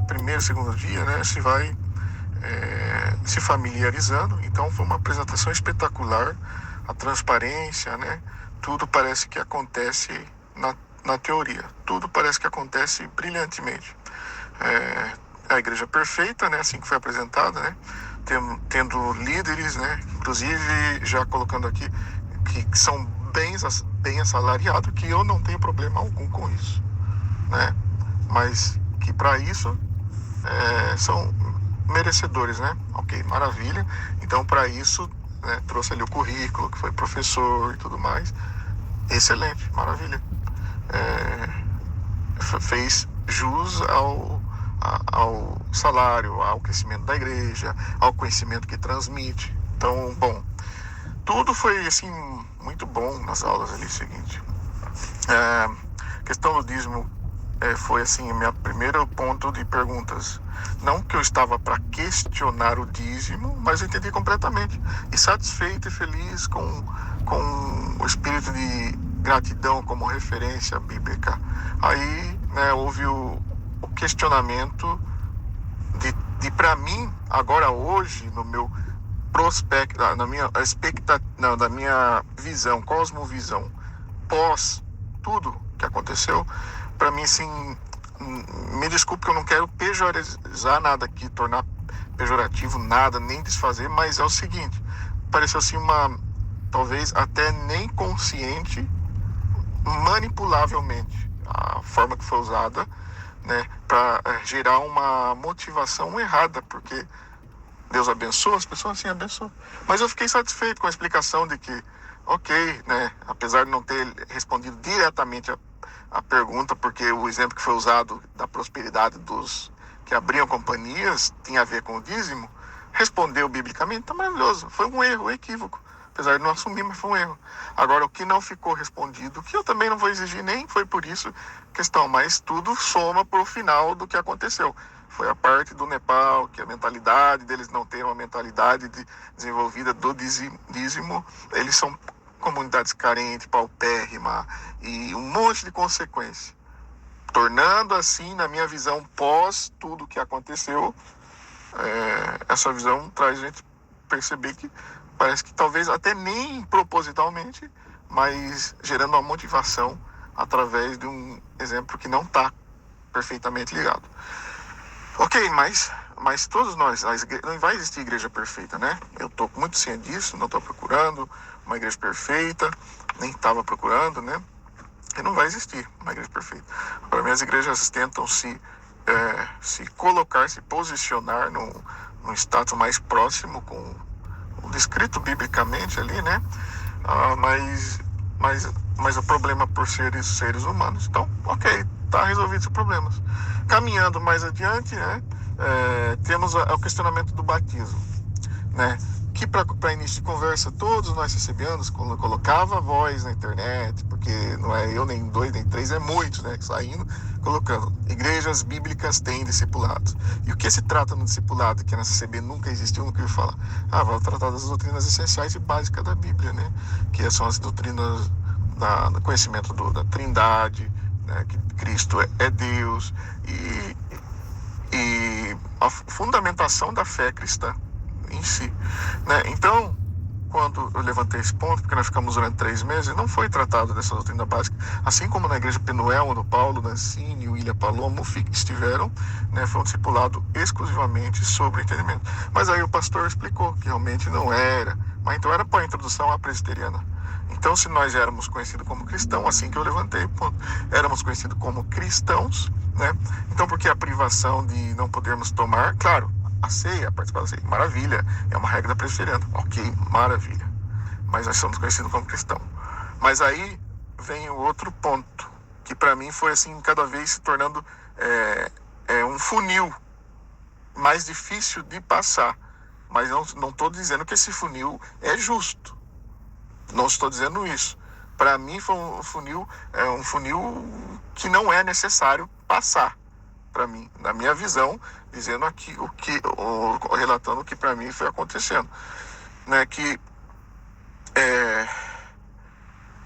primeiro, segundo dia, né, se vai se familiarizando. Então foi uma apresentação espetacular, a transparência, né, tudo parece que acontece na teoria, tudo parece que acontece brilhantemente. A igreja perfeita, né, assim que foi apresentada, né, tendo líderes, né, inclusive já colocando aqui que são bem assalariados, que eu não tenho problema algum com isso, né, mas que para isso são merecedores, né, ok, maravilha. Então para isso, né, trouxe ali o currículo, que foi professor e tudo mais, excelente, maravilha. Fez jus ao salário, ao crescimento da igreja, ao conhecimento que transmite. Então, bom, tudo foi assim muito bom nas aulas ali seguinte. Questão do dízimo foi assim o meu primeiro ponto de perguntas. Não que eu estava para questionar o dízimo, mas eu entendi completamente e satisfeito e feliz com o espírito de gratidão como referência bíblica. Aí, né, houve o questionamento de para mim, agora hoje, no meu prospecto, da minha visão, cosmovisão, pós tudo que aconteceu, para mim, assim, me desculpe que eu não quero pejorizar nada aqui, tornar pejorativo nada, nem desfazer, mas é o seguinte, pareceu assim talvez até nem consciente, manipulavelmente, a forma que foi usada, né, para gerar uma motivação errada, porque Deus abençoa, as pessoas assim abençoam. Mas eu fiquei satisfeito com a explicação de que, ok, né, apesar de não ter respondido diretamente a pergunta, porque o exemplo que foi usado da prosperidade dos que abriam companhias tinha a ver com o dízimo, respondeu biblicamente, tá maravilhoso. Foi um erro, um equívoco. Apesar de não assumir, mas foi um erro. Agora, o que não ficou respondido, que eu também não vou exigir, nem foi por isso questão, mas tudo soma para o final do que aconteceu. Foi a parte do Nepal, que a mentalidade deles não ter uma mentalidade desenvolvida do dízimo, eles são comunidades carentes, paupérrima e um monte de consequência. Tornando assim, na minha visão, pós tudo que aconteceu, essa visão traz a gente perceber que parece que talvez até nem propositalmente, mas gerando uma motivação através de um exemplo que não está perfeitamente ligado. Ok, mas todos nós, não vai existir igreja perfeita, né? Eu estou muito ciente disso, não estou procurando uma igreja perfeita, nem estava procurando, né? E não vai existir uma igreja perfeita. Para mim, as igrejas tentam se colocar, se posicionar num status mais próximo com o descrito biblicamente ali, né? Mas o problema por seres humanos. Então, ok, está resolvido os problemas. Caminhando mais adiante, né? Temos o questionamento do batismo, né? Que para início de conversa todos nós recebemos, quando colocava a voz na internet, porque não é eu nem dois nem três, é muitos, né, saindo, colocando igrejas bíblicas têm discipulado. E o que se trata no discipulado, que na CCB nunca existiu, nunca ouviu falar? Vai tratar das doutrinas essenciais e básicas da Bíblia, né, que são as doutrinas do conhecimento da Trindade, né, que Cristo é Deus, e a fundamentação da fé cristã em si, né? Então, quando eu levantei esse ponto, porque nós ficamos durante 3 meses, não foi tratado dessa doutrina básica, assim como na igreja Penuel, onde o Paulo, Dancini e o William Palomo estiveram, né? Foi um discipulado exclusivamente sobre o entendimento. Mas aí o pastor explicou que realmente não era, mas então era para a introdução à presbiteriana. Então, se nós éramos conhecidos como cristãos, assim que eu levantei, éramos conhecidos como cristãos, né? Então, por que a privação de não podermos tomar? Claro, a ceia, participar da ceia, maravilha, é uma regra da presbiteriana, ok, maravilha, mas nós somos conhecidos como cristãos. Mas aí vem o outro ponto, que para mim foi assim, cada vez se tornando um funil mais difícil de passar, mas não estou dizendo que esse funil é justo, não estou dizendo isso. Para mim foi um funil que não é necessário passar, para mim, na minha visão, dizendo aqui relatando o que para mim foi acontecendo, né? Que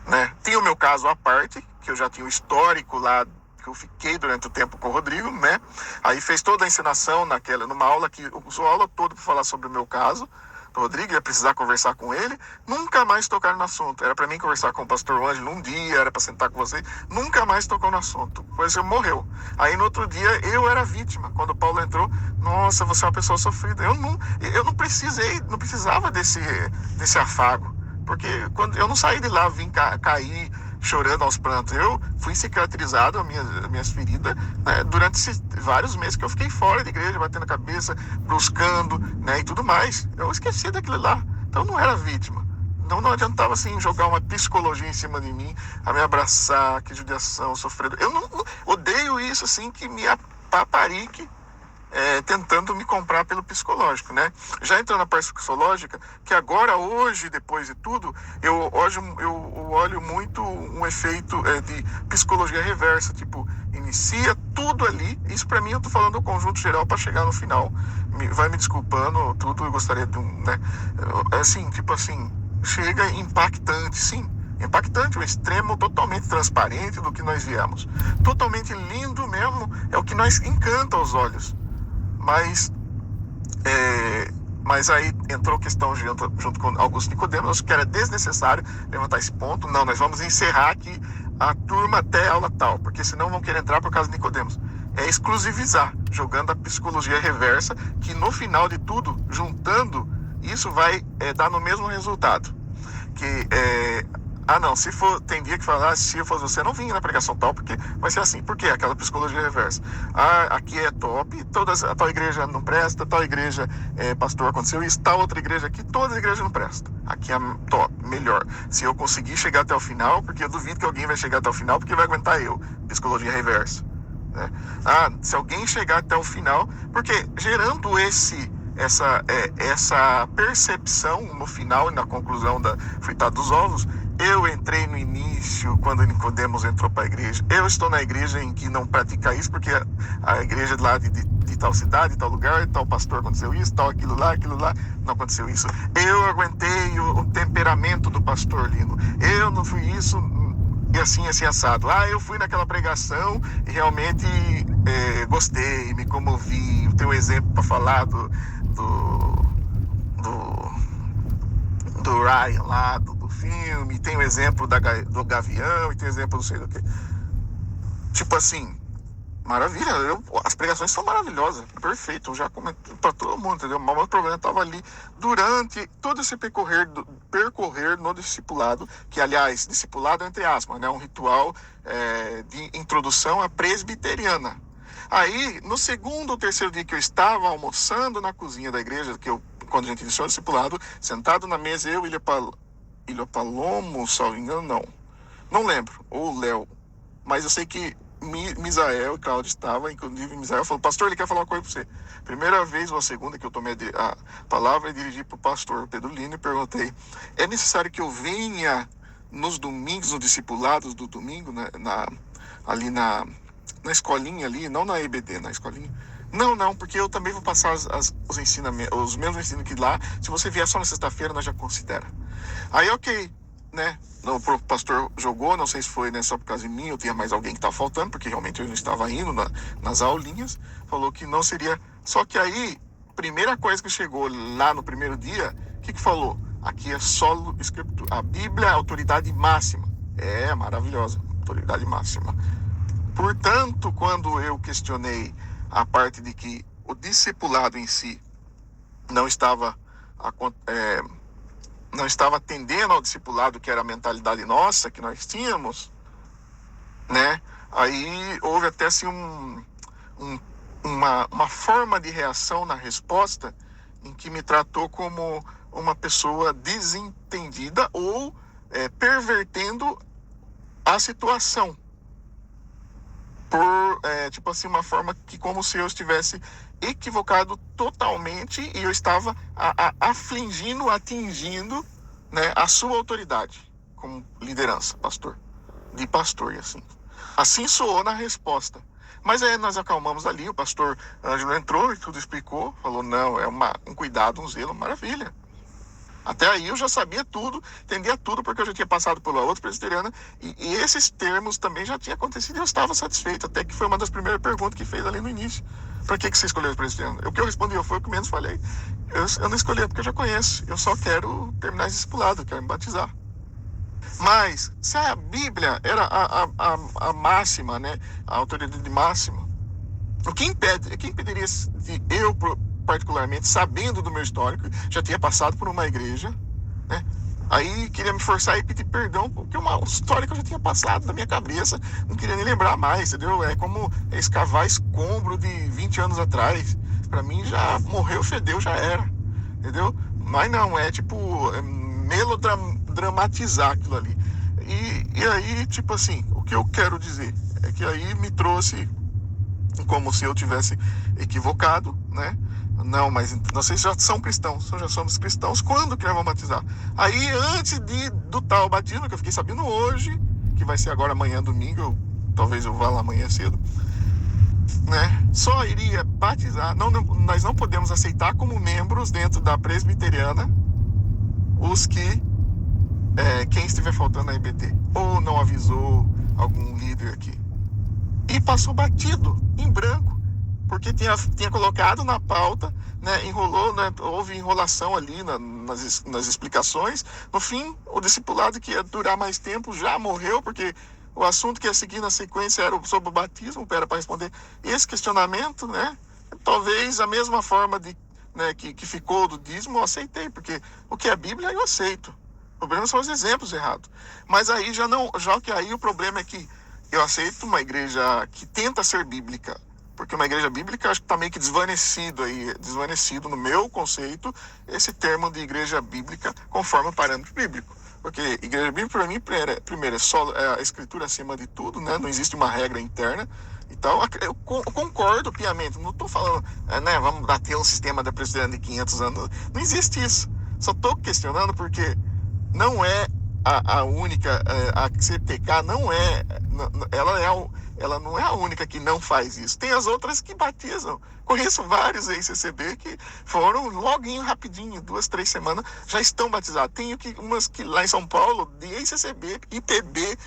né? Tinha o meu caso à parte, que eu já tinha o histórico lá, que eu fiquei durante o tempo com o Rodrigo, né? Aí fez toda a encenação numa aula que usou a aula toda para falar sobre o meu caso. O Rodrigo ia precisar conversar com ele, nunca mais tocaram no assunto. Era para mim conversar com o pastor Ângelo um dia, era para sentar com você, nunca mais tocou no assunto. Depois ele morreu. Aí no outro dia eu era vítima. Quando o Paulo entrou, nossa, você é uma pessoa sofrida. Eu não precisava desse afago, porque quando eu não saí de lá, vim cair chorando aos prantos. Eu fui cicatrizado, as minhas feridas, né, durante vários meses que eu fiquei fora da igreja, batendo a cabeça, buscando, né, e tudo mais. Eu esqueci daquilo lá. Então eu não era vítima. Então não adiantava assim jogar uma psicologia em cima de mim, a me abraçar, que judiação, sofredor. Eu não odeio isso assim, que me apaparique, tentando me comprar pelo psicológico, né? Já entrando na parte psicológica, que agora, hoje, depois de tudo, eu olho muito um efeito de psicologia reversa, tipo, inicia tudo ali, isso para mim eu tô falando do conjunto geral para chegar no final, vai me desculpando tudo, eu gostaria de né? Assim, tipo assim, chega impactante, sim. Impactante, o extremo totalmente transparente do que nós viemos. Totalmente lindo mesmo, é o que nós encanta aos olhos. Mas aí entrou a questão junto com Augusto Nicodemos, acho que era desnecessário levantar esse ponto. Não, nós vamos encerrar aqui a turma até aula tal, porque senão vão querer entrar por causa de Nicodemos. É exclusivizar, jogando a psicologia reversa, que no final de tudo, juntando, isso vai dar no mesmo resultado. Que não, tem dia que falar, se eu fosse você, não vinha na pregação tal, porque vai ser assim. Por quê? Aquela psicologia reversa. Aqui é top, a tal igreja não presta, tal igreja, pastor, aconteceu isso, tal outra igreja aqui, toda a igreja não presta. Aqui é top, melhor. Se eu conseguir chegar até o final, porque eu duvido que alguém vai chegar até o final, porque vai aguentar eu. Psicologia reversa. Né? Se alguém chegar até o final, porque gerando essa percepção no final e na conclusão da fritada dos ovos. Eu entrei no início, quando Nicodemos entrou para a igreja. Eu estou na igreja em que não pratica isso, porque a igreja lá de tal cidade, tal lugar, tal pastor aconteceu isso, tal aquilo lá, não aconteceu isso. Eu aguentei o temperamento do pastor Lino. Eu não fui isso, e assim assado. Eu fui naquela pregação e realmente gostei, me comovi. Tem um exemplo para falar do Ryan lá, do filme, tem o exemplo do Gavião, e tem o exemplo do sei do que. Tipo assim, maravilha, as pregações são maravilhosas, perfeito, eu já comentei para todo mundo, entendeu? Mas o problema estava ali durante todo esse percorrer no discipulado, que aliás, discipulado entre aspas, né? Um ritual de introdução à presbiteriana. Aí, no segundo ou terceiro dia que eu estava almoçando na cozinha da igreja, quando a gente iniciou o discipulado, sentado na mesa, eu e Ilha Palomo, salvo engano, não lembro, ou Léo, mas eu sei que Misael e Cláudio estavam, inclusive Misael falou: pastor, ele quer falar uma coisa para você. Primeira vez ou a segunda que eu tomei a palavra e dirigi para o pastor Pedro Lino e perguntei: é necessário que eu venha nos domingos, nos discipulados do domingo, né, ali na escolinha ali, não na EBD, na escolinha? Não, porque eu também vou passar os ensinamentos, os mesmos ensinos que lá. Se você vier só na sexta-feira, nós já considera. Aí, ok, né? O pastor jogou, não sei se foi, né, só por causa de mim, ou tinha mais alguém que estava faltando, porque realmente eu não estava indo nas aulinhas. Falou que não seria. Só que aí, primeira coisa que chegou lá no primeiro dia, o que falou? Aqui é solo escritura. A Bíblia é a autoridade máxima. É maravilhosa, autoridade máxima. Portanto, quando eu questionei a parte de que o discipulado em si não estava atendendo ao discipulado, que era a mentalidade nossa, que nós tínhamos, né? Aí houve até assim uma forma de reação na resposta em que me tratou como uma pessoa desentendida ou pervertendo a situação. Tipo assim, uma forma que como se eu estivesse equivocado totalmente e eu estava afligindo, atingindo, né, a sua autoridade como liderança, de pastor e assim. Assim soou na resposta. Mas aí nós acalmamos ali, o pastor Ângelo entrou e tudo explicou, falou: não, é um cuidado, um zelo, maravilha. Até aí eu já sabia tudo, entendia tudo, porque eu já tinha passado pela outra presbiteriana, e esses termos também já tinham acontecido e eu estava satisfeito, até que foi uma das primeiras perguntas que fez ali no início. Para que você escolheu a presbiteriana? O que eu respondi foi o que menos falei. Eu não escolhi porque eu já conheço, eu só quero terminar esse discipulado, eu quero me batizar. Mas, se a Bíblia era a máxima, né, a autoridade máxima, o que impediria de eu, particularmente, sabendo do meu histórico, já tinha passado por uma igreja, né? Aí queria me forçar e pedir perdão, porque uma história que eu já tinha passado na minha cabeça, não queria nem lembrar mais, entendeu? É como escavar escombro de 20 anos atrás. Pra mim já morreu, fedeu, já era, entendeu? Mas não, melodramatizar aquilo ali. E aí, tipo assim, o que eu quero dizer é que aí me trouxe como se eu tivesse equivocado, né? Não, mas vocês já são cristãos, já somos cristãos, quando que nós vamos batizar? Aí, antes do tal batismo, que eu fiquei sabendo hoje, que vai ser agora amanhã, domingo, talvez eu vá lá amanhã cedo, né? Só iria batizar, nós não podemos aceitar como membros dentro da presbiteriana quem estiver faltando na EBT, ou não avisou algum líder aqui. E passou batido, em branco, porque tinha colocado na pauta, né, enrolou, né, houve enrolação ali nas explicações. No fim, o discipulado que ia durar mais tempo já morreu, porque o assunto que ia seguir na sequência era sobre o batismo, era para responder esse questionamento, né? Talvez a mesma forma que ficou do dízimo, eu aceitei, porque o que é Bíblia eu aceito. O problema são os exemplos errados. Mas aí já que aí o problema é que eu aceito uma igreja que tenta ser bíblica, porque uma igreja bíblica acho que está meio que desvanecido no meu conceito, esse termo de igreja bíblica conforme o parâmetro bíblico. Porque igreja bíblica, para mim, primeiro, é só a escritura acima de tudo, né? Não existe uma regra interna. e tal. Eu concordo piamente. Não estou falando, né, vamos bater um sistema da presidente de 500 anos. Não existe isso. Só estou questionando porque não é a única, a CPK não é, ela não é a única que não faz isso. Tem as outras que batizam. Conheço vários ex-CCB que foram loguinho, rapidinho, 2, 3 semanas, já estão batizados. Tem umas que lá em São Paulo, de ex-CCB, IPB,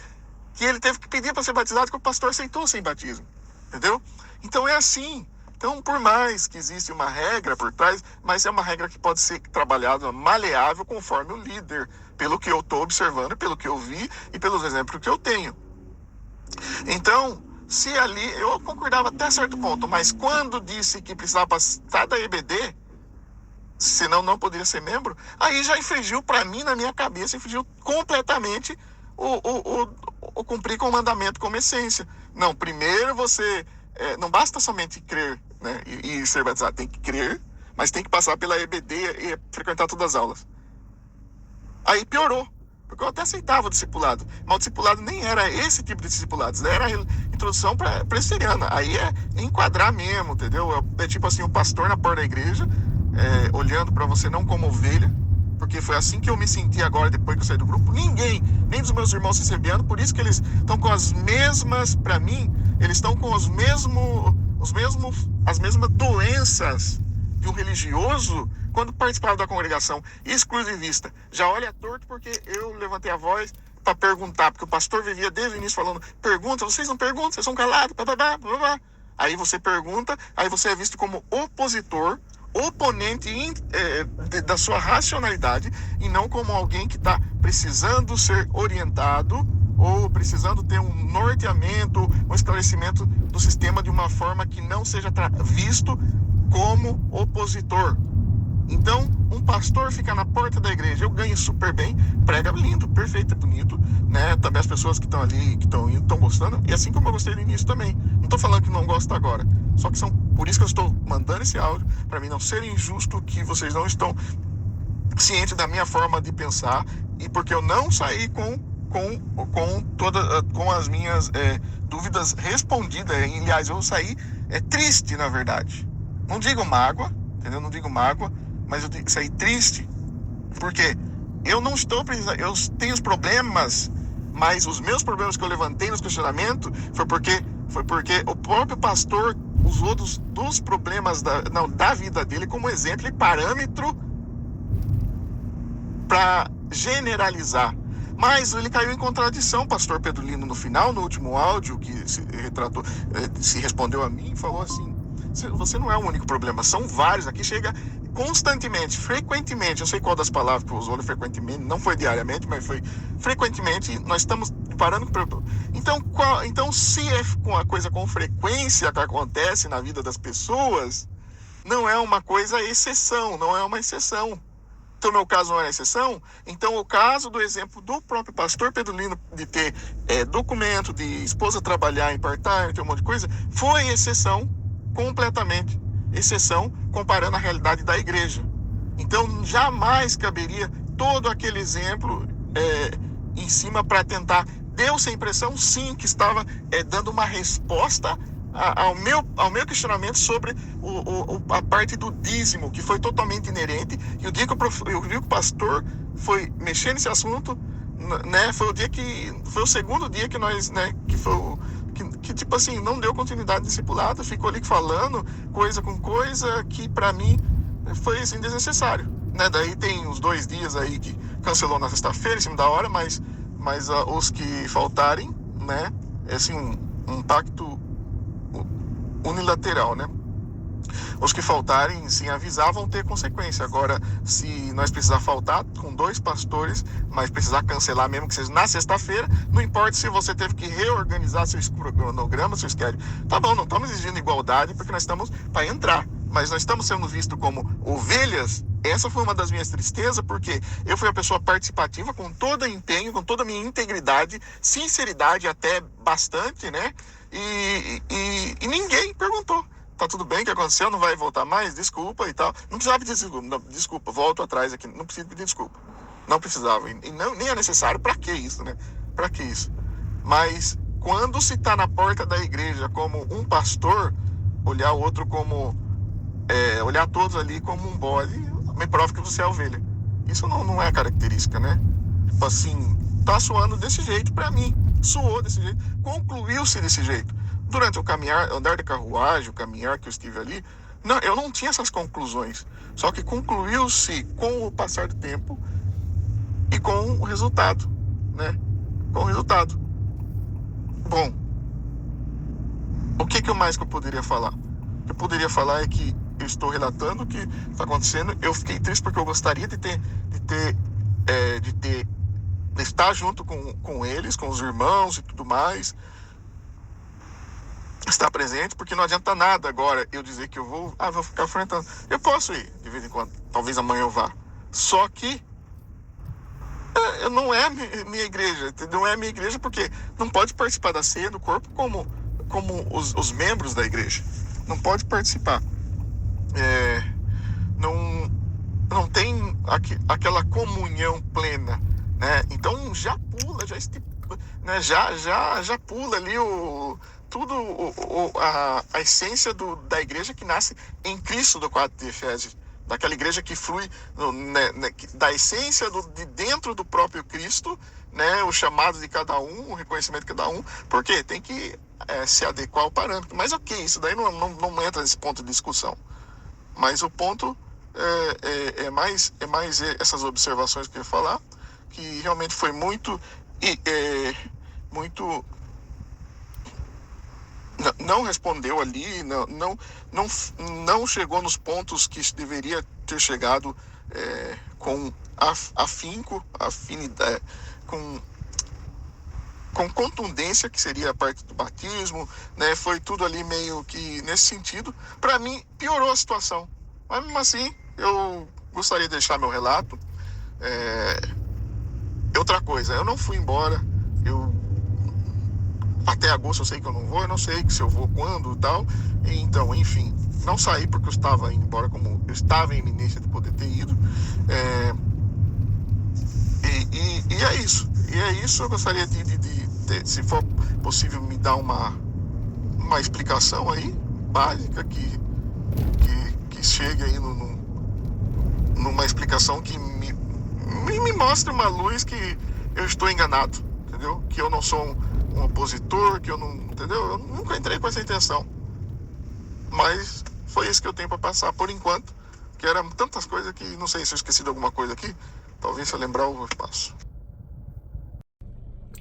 que ele teve que pedir para ser batizado, que o pastor aceitou sem batismo. Entendeu? Então é assim. Então, por mais que existe uma regra por trás, mas é uma regra que pode ser trabalhada maleável conforme o líder, pelo que eu estou observando, pelo que eu vi e pelos exemplos que eu tenho. Então, se ali, eu concordava até certo ponto, mas quando disse que precisava passar da EBD, senão não poderia ser membro, aí já infringiu, para mim, na minha cabeça, infringiu completamente o cumprir com o mandamento como essência. Não, primeiro você, não basta somente crer, né, e ser batizado, tem que crer, mas tem que passar pela EBD e frequentar todas as aulas. Aí piorou, porque eu até aceitava o discipulado, mas o discipulado nem era esse tipo de discipulado, era a introdução presbiteriana. Aí é enquadrar mesmo, entendeu? É tipo assim, o pastor na porta da igreja, olhando para você não como ovelha, porque foi assim que eu me senti agora depois que eu saí do grupo. Ninguém, nem dos meus irmãos recebianos, por isso que eles estão com as mesmas, para mim, eles estão com as mesmas doenças de um religioso quando participaram da congregação exclusivista. Já olha torto porque eu levantei a voz para perguntar, porque o pastor vivia desde o início falando, pergunta, vocês não perguntam, vocês são calados, blá, blá, blá, blá, blá. Aí você pergunta, aí você é visto como opositor, oponente da sua racionalidade e não como alguém que está precisando ser orientado ou precisando ter um norteamento, um esclarecimento do sistema de uma forma que não seja visto como opositor. Então, um pastor fica na porta da igreja, eu ganho super bem, prega lindo, perfeito, é bonito, né? Também as pessoas que estão ali, que estão indo, estão gostando, e assim como eu gostei no início também. Não estou falando que não gosto agora, só que por isso que eu estou mandando esse áudio, para mim não ser injusto que vocês não estão cientes da minha forma de pensar, e porque eu não saí com as minhas dúvidas respondidas. Aliás, eu saí triste, na verdade. Não digo mágoa, entendeu? Não digo mágoa, mas eu tenho que sair triste, porque eu não estou precisando, eu tenho os problemas, mas os meus problemas que eu levantei nos questionamentos foi porque o próprio pastor usou dos problemas da vida dele como exemplo e parâmetro para generalizar. Mas ele caiu em contradição, pastor Pedro Lino, no final, no último áudio que se respondeu a mim, falou assim: você não é o único problema, são vários. Aqui chega constantemente, frequentemente, eu sei qual das palavras que usou, frequentemente, não foi diariamente, mas foi frequentemente, nós estamos parando. Então, se é uma coisa com frequência que acontece na vida das pessoas, não é uma coisa exceção, não é uma exceção. Então, meu caso não era exceção. Então, o caso do exemplo do próprio pastor Pedro Lino de ter documento, de esposa trabalhar em part-time, ter um monte de coisa, foi exceção, completamente exceção, comparando a realidade da igreja. Então, jamais caberia todo aquele exemplo em cima para tentar. Deu-se a impressão, sim, que estava dando uma resposta ao meu questionamento sobre a parte do dízimo, que foi totalmente inerente. E o dia que o pastor foi mexer nesse assunto, né, foi o segundo dia que nós, né, que tipo assim, não deu continuidade discipulada, ficou ali falando coisa com coisa que para mim foi assim desnecessário, né? Daí tem uns 2 dias aí que cancelou na sexta-feira em cima da hora, mas os que faltarem, né, é assim um pacto unilateral, né? Os que faltarem, sem avisar, vão ter consequência. Agora, se nós precisar faltar com 2 pastores, mas precisar cancelar mesmo que seja na sexta-feira, não importa se você teve que reorganizar seu cronograma, seu schedule. Tá bom, não estamos exigindo igualdade, porque nós estamos para entrar, mas nós estamos sendo vistos como ovelhas. Essa foi uma das minhas tristezas, porque eu fui a pessoa participativa, com todo empenho, com toda a minha integridade, sinceridade até bastante, né? E ninguém perguntou. Tá tudo bem, o que aconteceu? Não vai voltar mais? Desculpa e tal. Não precisava pedir desculpa. Não, desculpa, volto atrás aqui. Não preciso pedir desculpa. Não precisava. E nem é necessário. Pra que isso, né? Pra que isso? Mas Quando se está na porta da igreja como um pastor, olhar o outro como... olhar todos ali como um bode, me prova que você é ovelha. Isso não é característica, né? Tipo assim, tá soando desse jeito pra mim. Soou desse jeito. Concluiu-se desse jeito. Durante o caminhar, andar de carruagem, o caminhar que eu estive ali, não, eu não tinha essas conclusões. Só que concluiu-se com o passar do tempo e com o resultado, né? Com o resultado. Bom, o que mais que eu poderia falar? O que eu poderia falar é que eu estou relatando o que está acontecendo. Eu fiquei triste porque eu gostaria de estar junto com eles, com os irmãos e tudo mais, estar presente, porque não adianta nada agora eu dizer que eu vou ficar enfrentando. Eu posso ir de vez em quando, talvez amanhã eu vá. Só que não é minha igreja, não é minha igreja porque não pode participar da ceia do corpo como os membros da igreja. Não pode participar. Não tem aquela comunhão plena, né? Então já pula, né? já pula ali a essência da igreja que nasce em Cristo, do 4 de Efésios, daquela igreja que flui da essência de dentro do próprio Cristo, né? O chamado de cada um, o reconhecimento de cada um, porque tem que se adequar ao parâmetro. Mas ok, isso daí não entra nesse ponto de discussão. Mas o ponto é mais essas observações que eu ia falar, que realmente foi muito não respondeu ali, não chegou nos pontos que deveria ter chegado com afinco, afinidade, com contundência, que seria a parte do batismo, né? Foi tudo ali meio que nesse sentido. Para mim, piorou a situação. Mas mesmo assim, eu gostaria de deixar meu relato. Outra coisa, eu não fui embora. Até agosto eu sei que eu não vou, eu não sei se eu vou quando e tal. Então, enfim, não saí porque eu estava indo embora, como eu estava em iminência de poder ter ido. E é isso. E é isso, eu gostaria de se for possível, me dar uma explicação aí, básica, que chegue aí numa explicação que me mostre uma luz que eu estou enganado, entendeu? Que eu não sou um opositor, que eu não, entendeu? Eu nunca entrei com essa intenção. Mas foi isso que eu tenho para passar por enquanto, que eram tantas coisas que não sei se eu esqueci de alguma coisa aqui. Talvez se eu lembrar eu passo.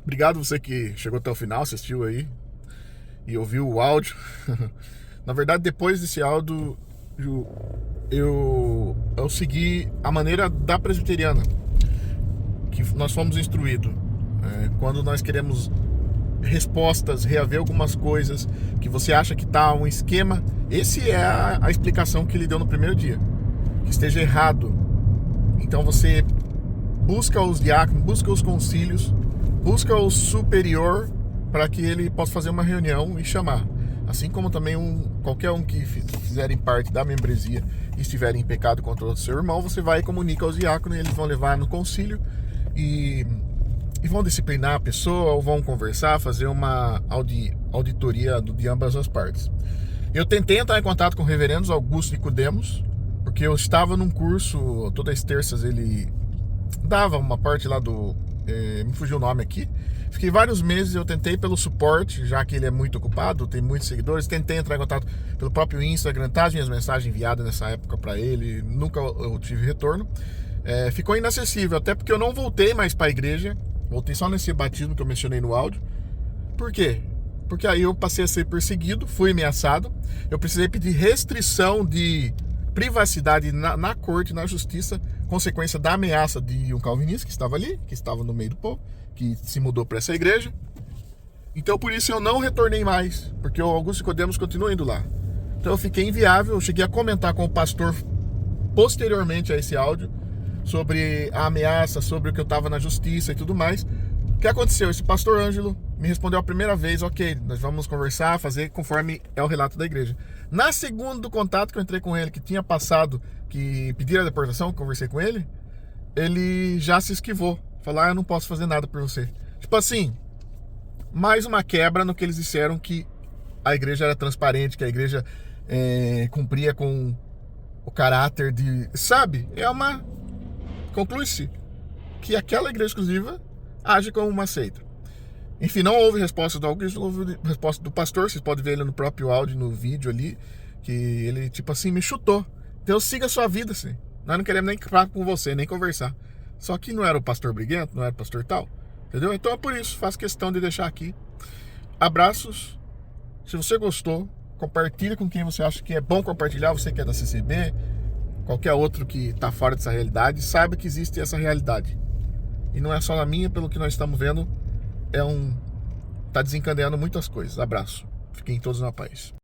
Obrigado você que chegou até o final, assistiu aí e ouviu o áudio. Na verdade, depois desse áudio, eu segui a maneira da presbiteriana, que nós fomos instruídos. Quando nós queremos respostas, reaver algumas coisas que você acha que está um esquema, esse é a explicação que ele deu no primeiro dia, que esteja errado. Então você busca os diáconos, busca os concílios, busca o superior para que ele possa fazer uma reunião e chamar. Assim como também qualquer um que fizerem parte da membresia e estiverem em pecado contra o seu irmão, você vai e comunica aos diáconos, e eles vão levar no concílio e vão disciplinar a pessoa, ou vão conversar, fazer uma auditoria de ambas as partes. Eu tentei entrar em contato com o reverendo Augusto Nicodemos, porque eu estava num curso, todas as terças ele dava uma parte lá me fugiu o nome aqui. Fiquei vários meses, eu tentei pelo suporte, já que ele é muito ocupado, tem muitos seguidores. Tentei entrar em contato pelo próprio Instagram, tá as minhas mensagens enviadas nessa época para ele, nunca eu tive retorno. Ficou inacessível, até porque eu não voltei mais para a igreja, voltei só nesse batismo que eu mencionei no áudio. Por quê? Porque aí eu passei a ser perseguido, fui ameaçado, eu precisei pedir restrição de privacidade na corte, na justiça, consequência da ameaça de um calvinista que estava ali, que estava no meio do povo, que se mudou para essa igreja. Então por isso eu não retornei mais, porque o Augusto Nicodemos continua indo lá. Então eu fiquei inviável, eu cheguei a comentar com o pastor posteriormente a esse áudio sobre a ameaça, sobre o que eu estava na justiça e tudo mais. O que aconteceu? Esse pastor Ângelo me respondeu a primeira vez, ok, nós vamos conversar, fazer conforme é o relato da igreja. Na segundo contato que eu entrei com ele, que tinha passado, que pediram a deportação, conversei com ele, ele já se esquivou. Falou, eu não posso fazer nada por você. Tipo assim, mais uma quebra no que eles disseram que a igreja era transparente, que a igreja cumpria com o caráter de... Sabe? Conclui-se que aquela igreja exclusiva age como uma seita. Enfim, não houve resposta do Augusto, não houve resposta do pastor. Vocês podem ver ele no próprio áudio, no vídeo ali, que ele, tipo assim, me chutou. Então siga a sua vida, assim. Nós não queremos nem falar com você, nem conversar. Só que não era o pastor briguento, não era o pastor tal. Entendeu? Então é por isso, faço questão de deixar aqui. Abraços. Se você gostou, compartilha com quem você acha que é bom compartilhar. Você que é da CCB, qualquer outro que está fora dessa realidade, saiba que existe essa realidade. E não é só na minha, pelo que nós estamos vendo, tá desencadeando muitas coisas. Abraço. Fiquem todos na paz.